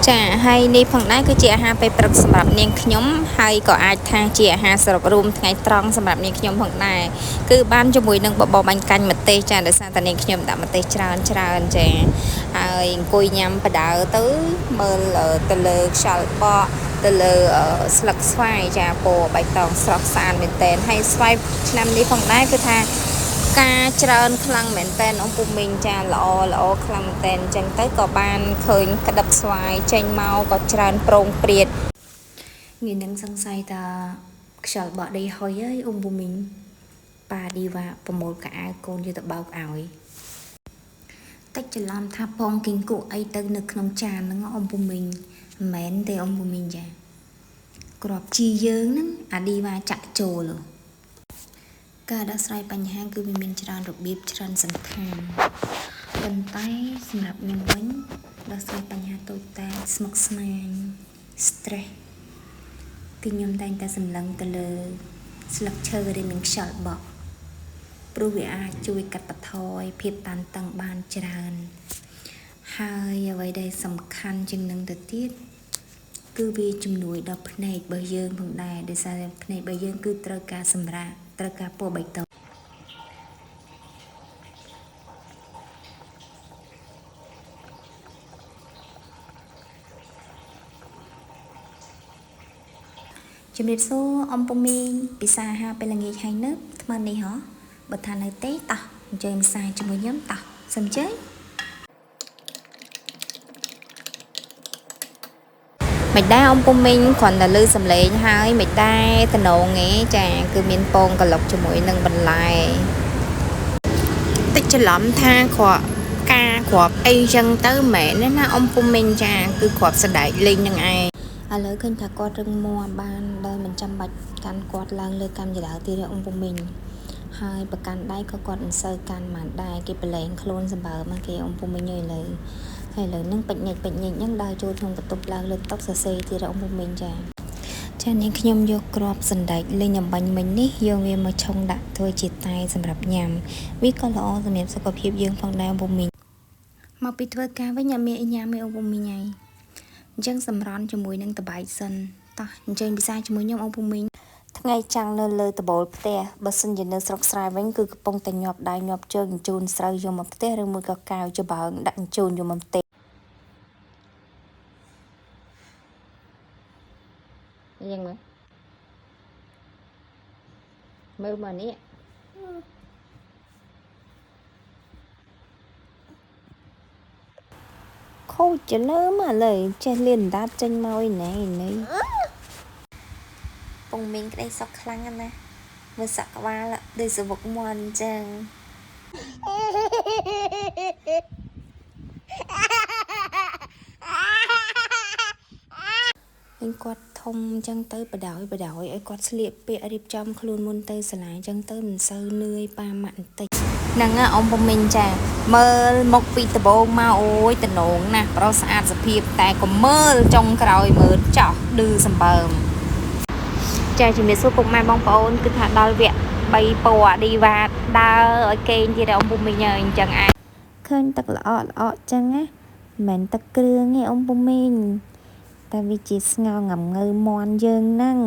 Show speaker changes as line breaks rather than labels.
ចាហើយនេះផងដែរគឺជាអាហារពេលព្រឹកសម្រាប់នាងខ្ញុំហើយក៏អាចថាជាអាហារសរុបរួមថ្ងៃត្រង់សម្រាប់នាងខ្ញុំផងដែរគឺបានជាមួយនឹងបបរបាញ់កាញ់ម្ទេសចាដោយសារតែនាងខ្ញុំដាក់ម្ទេសច្រើនចាហើយអង្គុយញ៉ាំបដៅទៅមើលទៅលើខ្យល់បក់ទៅលើស្លឹកស្វាយចាពណ៌បៃតងស្រស់ស្អាតមែនតើហើយស្វាយឆ្នាំនេះផងដែរគឺថាការច្រើនខ្លាំងមែនតើôngពូមីងចាល្អខ្លាំងមែនតើអញ្ចឹងទៅក៏បានឃើញក្តឹបស្វាយចេញមកក៏ច្រើនប្រងព្រាតងាយនឹងសង្ស័យថាខ្យល់បក់ដីហុយហើយôngពូមីងប៉ាឌីវ៉ាប្រមូលកៅអៅកូនយកទៅបោកឲ្យតិចច្រឡំថាពងគីងគក់អីទៅនៅក្នុងចានហ្នឹងôngពូមីងមិនមែនទេôngពូមីងចាក្របជីយើងហ្នឹងអាឌីវ៉ាចាក់ចូលការដោះស្រាយបញ្ហាគឺវាមានច្រើនរបៀបច្រើនសន្តានប៉ុន្តែសម្រាប់ខ្ញុំវិញដោះស្រាយបញ្ហាតូចតាចស្មុគស្មាញ stress គឺខ្ញុំតែងតែសម្លឹងទៅលើស្លឹកឈើដែលមានខ្យល់បក់ព្រោះវាអាចជួយកាត់បន្ថយភាពតានតឹងបានច្រើនហើយអ្វីដែលសំខាន់ជាងនឹងទៅទៀតគឺវាជំនួយដល់ភ្នែករបស់យើងផងដែរដោយសារភ្នែករបស់យើងគឺត្រូវការសម្រាកត្រូវការពណ៌បៃតងជំរាបសួរអំពូមីងពិសាអាហារពេលល្ងាចហើយនៅថ្មនេះហ៎បើថានៅទេតោះអញ្ជើញពិសាជាមួយខ្ញុំតោះសូមអញ្ជើញមិនដែរអំពូមីងគ្រាន់តែលឺសំឡេងហើយមិនដែរតំណងទេចាគឺមានពងក្លុកជាមួយនឹងបន្លែតិចច្រឡំថាគ្រាប់អីចឹងទៅមែនទេណាអំពូមីងចាគឺគ្រាប់សណ្ដែកលេងនឹងឯងឥឡូវឃើញថាគាត់រឹងមាំបានដោយមិនចាំបាច់កាន់គាត់ឡើងលើកម្មចដៅទៀតអំពូមីងហើយប្រកាន់ដៃក៏គាត់មិនសូវកាន់បានដែរគេប្រឡែងខ្លួនសម្បើមគេអំពូមីងឥឡូវហើយឥឡូវនឹងបិញញិចហ្នឹងដើរចូលក្នុងបន្ទប់ឡើងលើតុសរសេរទៀតអំពូមីងចានាងខ្ញុំយកគ្រាប់សណ្ដែកលេងអំបញ្ញមិញនេះយកវាមកឆុងដាក់ធ្វើជាតែសម្រាប់ញ៉ាំវាក៏ល្អសម្រាប់សុខភាពយើងផងដែរអំពូមីងមកពីធ្វើការវិញអត់មានអីញ៉ាំទេអំពូមីងហើយអញ្ចឹងសម្រន់ជាមួយនឹងតបាយសិនតោះអញ្ជើញពិសាជាមួយខ្ញុំអំពូមីងថ្ងៃចាំងនៅលើដបូលផ្ទះបើសិនជានៅស្រុកស្រែវិញគឺកំពុងតែញាប់ដៃញាប់ជើងជូនស្រូវយកមកផ្ទះឬមួយក៏កាវច្បើងដាក់ជូនយកមកផ្ទះយ៉ាងម៉េចមើលមកនេះខូចចលើមកលើចេះលៀនដាតចេញមកឯណែពងមីងក្តីសុខខ្លាំងណាស់មើលសក់ក្បាលដូចសវឹកមាន់អញ្ចឹងវិញគាត់ធំអញ្ចឹងទៅបដ ாய் ឲ្យគាត់ស្លៀកពាក់រៀបចំខ្លួនមុនទៅសាលាអញ្ចឹងទៅមិនសូវនឿយប៉ាម៉ាក់បន្តិចហ្នឹងអំពូមីងចាមើលមកពីដបងមកអូយតំណងណាស់ប្រុសស្អាតសភាពតែក៏មើលចុងក្រោយមើលចោះឌឺសម្បើមចាជំរាបសួរពុកម៉ែបងប្អូនគឺថាដល់វគ្គ3ពណ៌ឌីវ៉ាដើរឲ្យគេងទៀតអំពូមីងអញ្ចឹងឯងឃើញទឹកល្អអញ្ចឹងណាមិនមែនទឹកគ្រឿងទេអំពូមីងតែវាជាស្ងោងងើមន់យើងហ្នឹង